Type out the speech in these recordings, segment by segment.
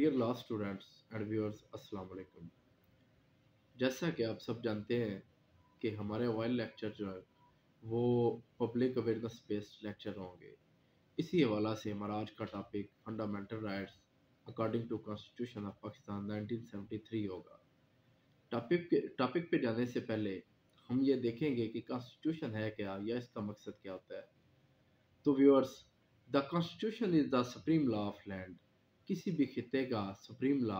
Dear law students and viewers, السلام علیکم۔ جیسا کہ آپ سب جانتے ہیں کہ ہمارے اوائل لیکچر جو ہے وہ پبلک اویئرنیس بیسڈ لیکچر ہوں گے۔ اسی حوالہ سے ہمارا آج کا topic fundamental rights according to constitution of Pakistan 1973 ہوگا۔ ٹاپک پہ جانے سے پہلے ہم یہ دیکھیں گے کہ کانسٹیٹیوشن ہے کیا یا اس کا مقصد کیا ہوتا ہے۔ تو viewers, the constitution is the supreme law of land. کسی بھی خطے کا سپریم لا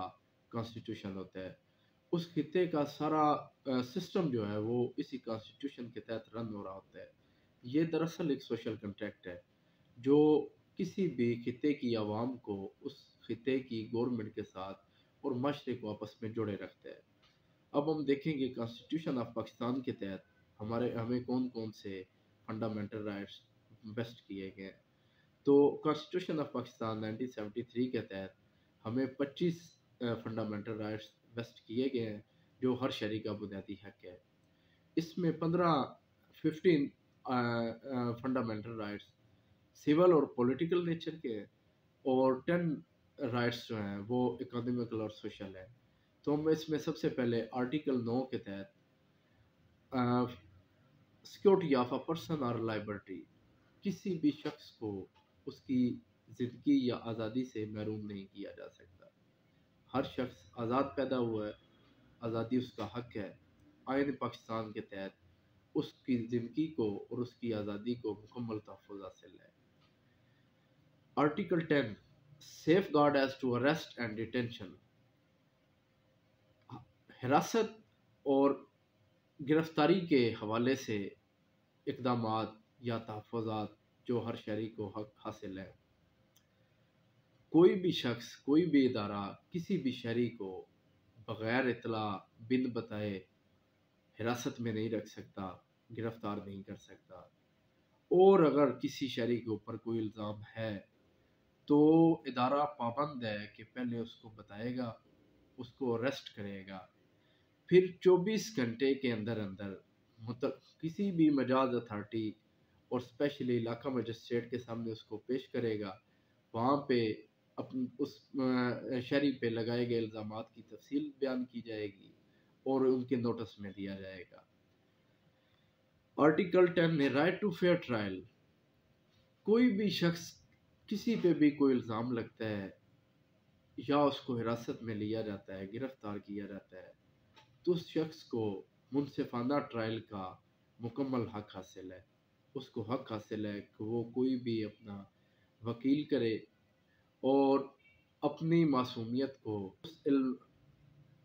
کانسٹیٹیوشن ہوتا ہے۔ اس خطے کا سارا سسٹم جو ہے وہ اسی کانسٹیٹیوشن کے تحت رن ہو رہا ہوتا ہے۔ یہ دراصل ایک سوشل کنٹریکٹ ہے جو کسی بھی خطے کی عوام کو اس خطے کی گورنمنٹ کے ساتھ اور معاشرے کو آپس میں جوڑے رکھتا ہے۔ اب ہم دیکھیں گے کانسٹیٹیوشن آف پاکستان کے تحت ہمیں کون کون سے فنڈامنٹل رائٹس بیسٹ کیے گئے ہیں۔ تو کانسٹیٹیوشن آف پاکستان 1973 کے تحت ہمیں 25 فنڈامنٹل رائٹس بیسٹ کیے گئے ہیں جو ہر شہری کا بنیادی حق ہے۔ اس میں 15 فنڈامنٹل رائٹس سول اور پولیٹیکل نیچر کے ہیں اور 10 رائٹس جو ہیں وہ اکانومیکل اور سوشل ہیں۔ تو ہم اس میں سب سے پہلے آرٹیکل 9 کے تحت سیکورٹی آف اے پرسن اور لائبرٹی، کسی بھی شخص کو اس کی زندگی یا آزادی سے محروم نہیں کیا جا سکتا۔ ہر شخص آزاد پیدا ہوا ہے، آزادی اس کا حق ہے۔ آئین پاکستان کے تحت اس کی زندگی کو اور اس کی آزادی کو مکمل تحفظ حاصل ہے۔ Article 10 safeguard as to arrest and detention, حراست اور گرفتاری کے حوالے سے اقدامات یا تحفظات جو ہر شہری کو حق حاصل ہے۔ کوئی بھی شخص، کوئی بھی ادارہ کسی بھی شہری کو بغیر اطلاع بن بتائے حراست میں نہیں رکھ سکتا، گرفتار نہیں کر سکتا۔ اور اگر کسی شہری کے اوپر کوئی الزام ہے تو ادارہ پابند ہے کہ پہلے اس کو بتائے گا، اس کو اریسٹ کرے گا، پھر 24 گھنٹے کے اندر کسی بھی مجاز اتھارٹی اور اسپیشلی علاقہ مجسٹریٹ کے سامنے اس کو پیش کرے گا۔ وہاں پہ اس شہری پہ لگائے گئے الزامات کی تفصیل بیان کی جائے گی اور ان کے نوٹس میں دیا جائے گا۔ آرٹیکل 10 میں رائٹ ٹو فیئر ٹرائل، کوئی بھی شخص کسی پہ بھی کوئی الزام لگتا ہے یا اس کو حراست میں لیا جاتا ہے، گرفتار کیا جاتا ہے، تو اس شخص کو منصفانہ ٹرائل کا مکمل حق حاصل ہے۔ اس کو حق حاصل ہے کہ وہ کوئی بھی اپنا وکیل کرے اور اپنی معصومیت کو اس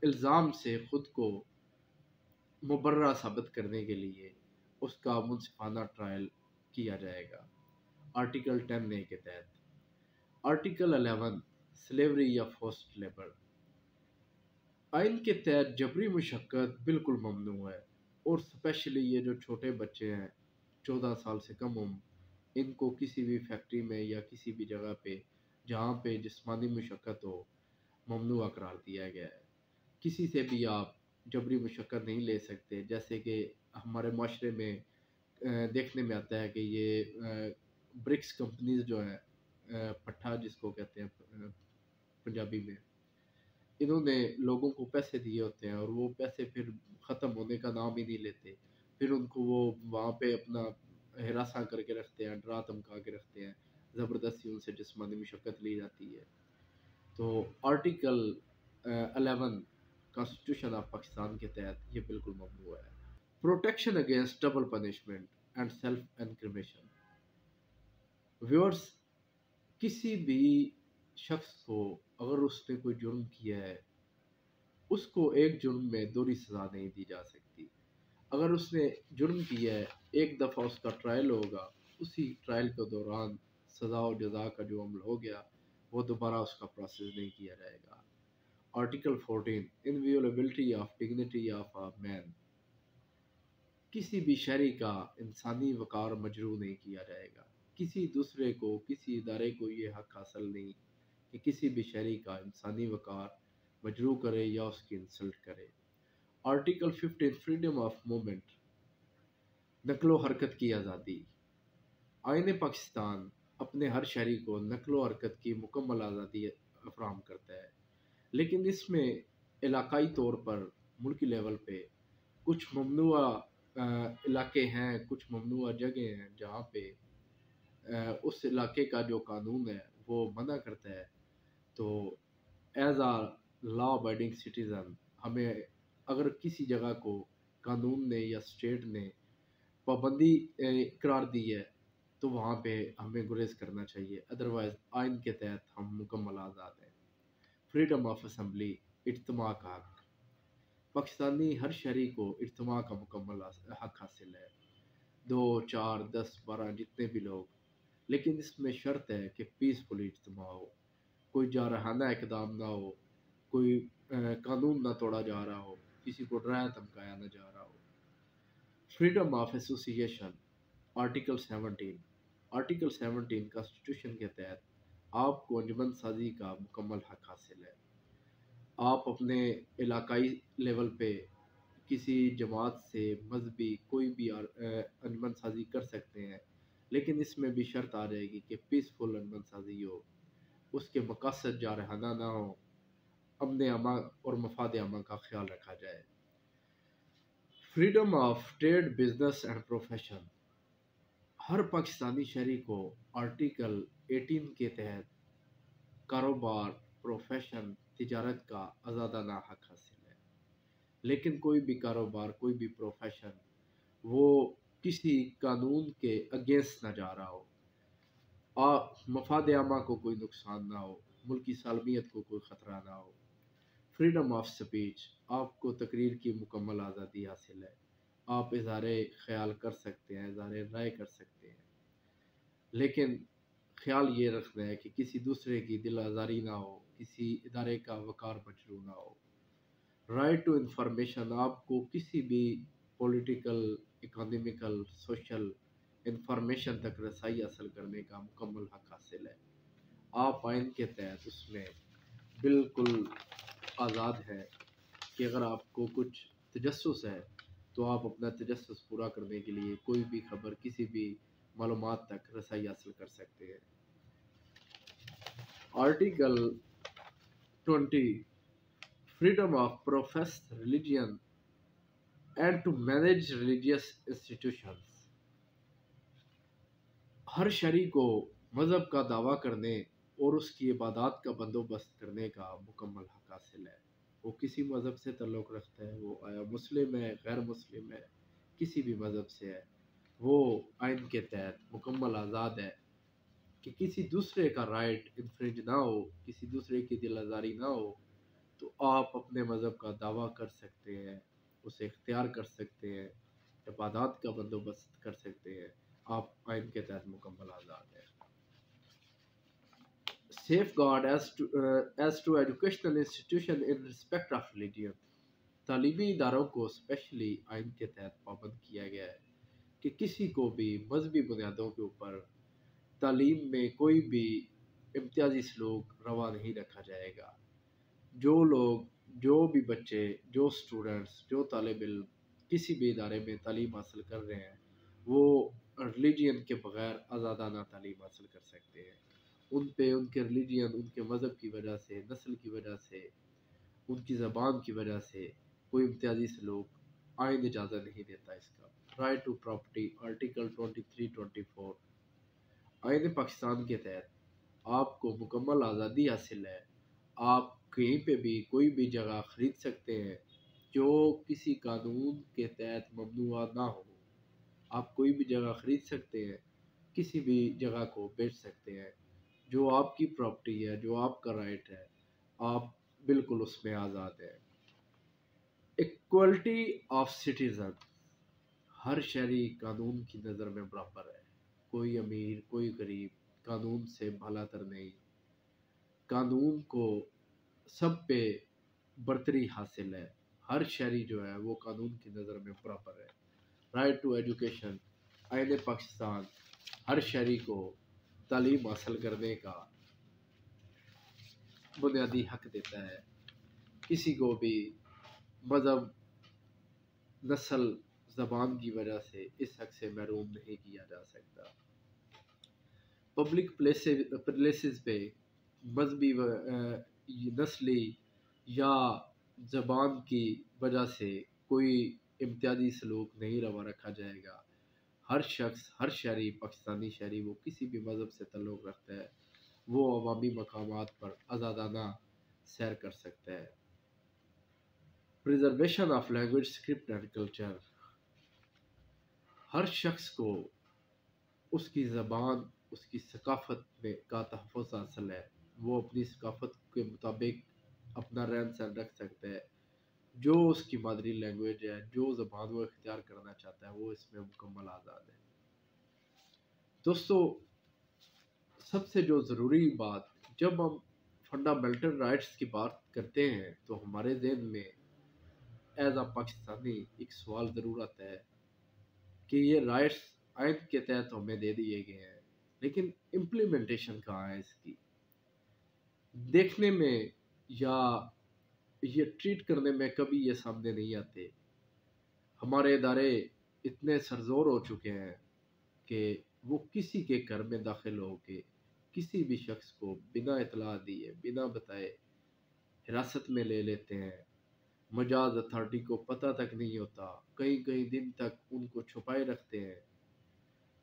الزام سے خود کو مبرہ ثابت کرنے کے لیے اس کا منصفانہ ٹرائل کیا جائے گا۔ آرٹیکل 10A کے تحت آرٹیکل 11 سلیوری یا فورسڈ لیبر، آئین کے تحت جبری مشقت بالکل ممنوع ہے اور اسپیشلی یہ جو چھوٹے بچے ہیں 14 سال سے کم عمر، ان کو کسی بھی فیکٹری میں یا کسی بھی جگہ پہ جہاں پہ جسمانی مشقت ہو ممنوع قرار دیا گیا ہے۔ کسی سے بھی آپ جبری مشقت نہیں لے سکتے، جیسے کہ ہمارے معاشرے میں دیکھنے میں آتا ہے کہ یہ برکس کمپنیز جو ہیں، پٹھا جس کو کہتے ہیں پنجابی میں، انہوں نے لوگوں کو پیسے دیے ہوتے ہیں اور وہ پیسے پھر ختم ہونے کا نام ہی نہیں لیتے، پھر ان کو وہ وہاں پہ اپنا ہراساں کر کے رکھتے ہیں، ڈرا دھمکا کے رکھتے ہیں، زبردستی ان سے جسمانی مشقت لی جاتی ہے۔ تو آرٹیکل 11 کانسٹیٹیوشن آف پاکستان کے تحت یہ بالکل ممنوع ہے۔ Protection against double punishment and self incrimination, viewers, کسی بھی شخص کو اگر اس نے کوئی جرم کیا ہے اس کو ایک جرم میں دوہری سزا نہیں دی جا سکتی۔ اگر اس نے جرم کیا ہے، ایک دفعہ اس کا ٹرائل ہوگا، اسی ٹرائل کے دوران سزا و جزا کا جو عمل ہو گیا وہ دوبارہ اس کا پروسیس نہیں کیا جائے گا۔ آرٹیکل 14 انویولیبلٹی آف ڈگنیٹی آف اے مین، کسی بھی شہری کا انسانی وقار مجروح نہیں کیا جائے گا۔ کسی دوسرے کو، کسی ادارے کو یہ حق حاصل نہیں کہ کسی بھی شہری کا انسانی وقار مجروح کرے یا اس کی انسلٹ کرے۔ آرٹیکل 15 فریڈم آف موومنٹ، نقل و حرکت کی آزادی، آئین پاکستان اپنے ہر شہری کو نقل و حرکت کی مکمل آزادی فراہم کرتا ہے۔ لیکن اس میں علاقائی طور پر ملکی لیول پہ کچھ ممنوع علاقے ہیں، کچھ ممنوع جگہ ہیں جہاں پہ اس علاقے کا جو قانون ہے وہ منع کرتا ہے. تو as a law abiding citizen ہمیں اگر کسی جگہ کو قانون نے یا اسٹیٹ نے پابندی قرار دی ہے تو وہاں پہ ہمیں گریز کرنا چاہیے، ادروائز آئین کے تحت ہم مکمل آزاد ہیں. فریڈم آف اسمبلی، اجتماع کا حق. پاکستانی ہر شہری کو اجتماع کا مکمل حق حاصل ہے، 2 4 10 12 جتنے بھی لوگ، لیکن اس میں شرط ہے کہ پیسفلی اجتماع ہو، کوئی جارحانہ اقدام نہ ہو، کوئی قانون نہ توڑا جا رہا ہو، کسی کو ڈرایا دھمکایا نہ جا رہا ہو. Freedom of association, article 17. Article 17 constitution کے تحت آپ کو انجمن سازی کا مکمل حق حاصل ہے. آپ اپنے علاقائی لیول پہ کسی جماعت سے مذہبی کوئی بھی انجمن سازی کر سکتے ہیں، لیکن اس میں بھی شرط آ جائے گی کہ پیسفل انجمن سازی ہو، اس کے مقاصد جارحانہ نہ ہو، امن عامہ اور مفاد عامہ کا خیال رکھا جائے. Freedom of trade, business and profession. ہر پاکستانی شہری کو آرٹیکل 18 کے تحت کاروبار، پروفیشن، تجارت کا آزادانہ حق حاصل ہے، لیکن کوئی بھی کاروبار، کوئی بھی پروفیشن وہ کسی قانون کے اگینسٹ نہ جا رہا ہو، مفاد عامہ کو کوئی نقصان نہ ہو، ملکی سالمیت کو کوئی خطرہ نہ ہو. فریڈم آف سپیچ، آپ کو تقریر کی مکمل آزادی حاصل ہے، آپ اظہار خیال کر سکتے ہیں، اظہار رائے کر سکتے ہیں، لیکن خیال یہ رکھنا ہے کہ کسی دوسرے کی دل آزاری نہ ہو، کسی ادارے کا وقار مجروح نہ ہو. رائٹ ٹو انفارمیشن، آپ کو کسی بھی پولیٹیکل، اکانومیکل، سوشل انفارمیشن تک رسائی حاصل کرنے کا مکمل حق حاصل ہے. آپ آئین کے تحت اس میں بالکل آزاد ہے کہ اگر آپ کو کچھ تجسس ہے تو آپ اپنا تجسس پورا کرنے کے لیے کوئی بھی خبر، کسی بھی معلومات تک رسائی حاصل کر سکتے ہیں. Article 20، freedom of profess religion and to manage religious institutions. ہر شہری کو مذہب کا دعویٰ کرنے اور اس کی عبادات کا بندوبست کرنے کا مکمل حق حاصل ہے. وہ کسی مذہب سے تعلق رکھتا ہے، وہ آیا مسلم ہے، غیر مسلم ہے، کسی بھی مذہب سے ہے، وہ آئین کے تحت مکمل آزاد ہے کہ کسی دوسرے کا رائٹ انفرنج نہ ہو، کسی دوسرے کی دل آزاری نہ ہو. تو آپ اپنے مذہب کا دعویٰ کر سکتے ہیں، اسے اختیار کر سکتے ہیں، عبادات کا بندوبست کر سکتے ہیں، آپ آئین کے تحت مکمل آزاد ہیں. Safeguard as to educational institution in respect of religion. تعلیمی اداروں کو اسپیشلی آئین کے تحت پابند کیا گیا ہے کہ کسی کو بھی مذہبی بنیادوں کے اوپر تعلیم میں کوئی بھی امتیازی سلوک روا نہیں رکھا جائے گا. جو لوگ، جو بھی بچے، جو اسٹوڈنٹس، جو طالب علم کسی بھی ادارے میں تعلیم حاصل کر رہے ہیں وہ ریلیجین کے بغیر آزادانہ تعلیم حاصل کر سکتے ہیں. ان پہ ان کے ریلیجین، ان کے مذہب کی وجہ سے، نسل کی وجہ سے، ان کی زبان کی وجہ سے کوئی امتیازی سلوک آئین اجازت نہیں دیتا اس کا. Right to property, article 23-24. آئین پاکستان کے تحت آپ کو مکمل آزادی حاصل ہے، آپ کہیں پہ بھی کوئی بھی جگہ خرید سکتے ہیں جو کسی قانون کے تحت ممنوع نہ ہو. آپ کوئی بھی جگہ خرید سکتے ہیں، کسی بھی جگہ کو بیچ سکتے ہیں، جو آپ کی پراپرٹی ہے، جو آپ کا رائٹ ہے، آپ بالکل اس میں آزاد ہیں. ایکوالٹی آف سٹیزن، ہر شہری قانون کی نظر میں برابر ہے، کوئی امیر، کوئی غریب قانون سے بھلا تر نہیں. قانون کو سب پہ برتری حاصل ہے، ہر شہری جو ہے وہ قانون کی نظر میں برابر ہے. رائٹ ٹو ایجوکیشن، آئین پاکستان ہر شہری کو تعلیم حاصل کرنے کا بنیادی حق دیتا ہے، کسی کو بھی مذہب، نسل، زبان کی وجہ سے اس حق سے محروم نہیں کیا جا سکتا. پبلک پلیسز پہ مذہبی، نسلی یا زبان کی وجہ سے کوئی امتیازی سلوک نہیں روا رکھا جائے گا۔ ہر شخص، ہر شہری، پاکستانی شہری، وہ کسی بھی مذہب سے تعلق رکھتا ہے، وہ عوامی مقامات پر آزادانہ سیر کر سکتا ہے۔ Preservation of language, script and culture, ہر شخص کو اس کی زبان، اس کی ثقافت میں کا تحفظ حاصل ہے۔ وہ اپنی ثقافت کے مطابق اپنا رہن سہن رکھ سکتا ہے۔ جو اس کی مادری لینگویج ہے، جو زبان وہ اختیار کرنا چاہتا ہے، وہ اس میں مکمل آزاد ہے۔ دوستو، سب سے جو ضروری بات، جب ہم فنڈامنٹل رائٹس کی بات کرتے ہیں تو ہمارے ذہن میں ایز اے پاکستانی ایک سوال ضرور آتا ہے کہ یہ رائٹس آئین کے تحت ہمیں دے دیے گئے ہیں، لیکن امپلیمنٹیشن کہاں ہے اس کی؟ دیکھنے میں یا یہ ٹریٹ کرنے میں کبھی یہ سامنے نہیں آتے۔ ہمارے ادارے اتنے سرزور ہو چکے ہیں کہ وہ کسی کے گھر میں داخل ہو کے کسی بھی شخص کو بنا اطلاع دیے، بنا بتائے حراست میں لے لیتے ہیں۔ مجاز اتھارٹی کو پتہ تک نہیں ہوتا، کئی کئی دن تک ان کو چھپائے رکھتے ہیں۔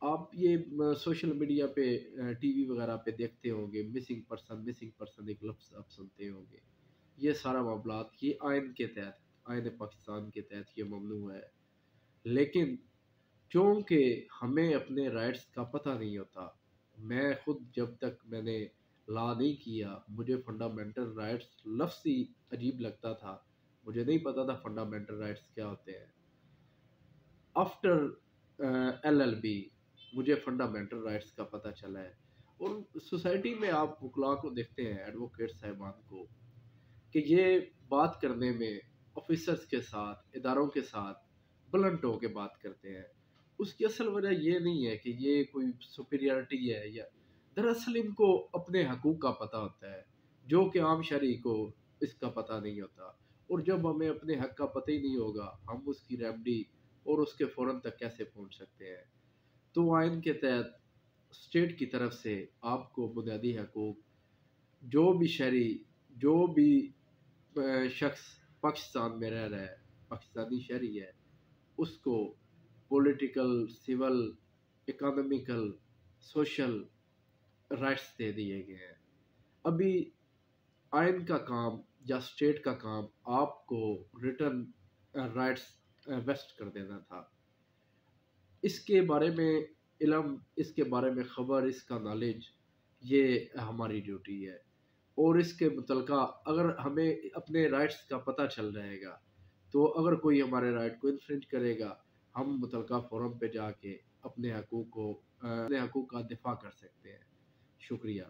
آپ یہ سوشل میڈیا پہ، ٹی وی وغیرہ پہ دیکھتے ہوں گے، مسنگ پرسن ایک لفظ آپ سنتے ہوں گے۔ یہ سارا معاملات یہ آئین کے تحت، آئین پاکستان کے تحت یہ ممنوع ہے، لیکن چونکہ ہمیں اپنے رائٹس کا پتہ نہیں ہوتا، میں خود جب تک میں نے لا نہیں کیا، مجھے فنڈامنٹل رائٹس لفظ ہی عجیب لگتا تھا، مجھے نہیں پتا تھا فنڈامنٹل رائٹس کیا ہوتے ہیں۔ آفٹر LLB مجھے فنڈامنٹل رائٹس کا پتہ چلا ہے۔ اور سوسائٹی میں آپ وکلاء کو دیکھتے ہیں، ایڈوکیٹ صاحبان کو، کہ یہ بات کرنے میں آفیسرز کے ساتھ، اداروں کے ساتھ بلنٹ ہو کے بات کرتے ہیں۔ اس کی اصل وجہ یہ نہیں ہے کہ یہ کوئی سپیریارٹی ہے، یا دراصل ان کو اپنے حقوق کا پتہ ہوتا ہے، جو کہ عام شہری کو اس کا پتہ نہیں ہوتا۔ اور جب ہمیں اپنے حق کا پتہ ہی نہیں ہوگا، ہم اس کی ریمڈی اور اس کے فوراً تک کیسے پہنچ سکتے ہیں؟ تو آئین کے تحت اسٹیٹ کی طرف سے آپ کو بنیادی حقوق، جو بھی شہری، جو بھی شخص پاکستان میں رہ رہا ہے، پاکستانی شہری ہے، اس کو political, civil, economical, social rights دے دیے گئے ہیں۔ ابھی آئین کا کام یا اسٹیٹ کا کام آپ کو ریٹرن رائٹس ویسٹ کر دینا تھا۔ اس کے بارے میں علم، اس کے بارے میں خبر، اس کا نالج، یہ ہماری ڈیوٹی ہے۔ اور اس کے متعلقہ اگر ہمیں اپنے رائٹس کا پتہ چل جائے گا، تو اگر کوئی ہمارے رائٹ کو انفرنج کرے گا، ہم متعلقہ فورم پہ جا کے اپنے حقوق کا دفاع کر سکتے ہیں۔ شکریہ۔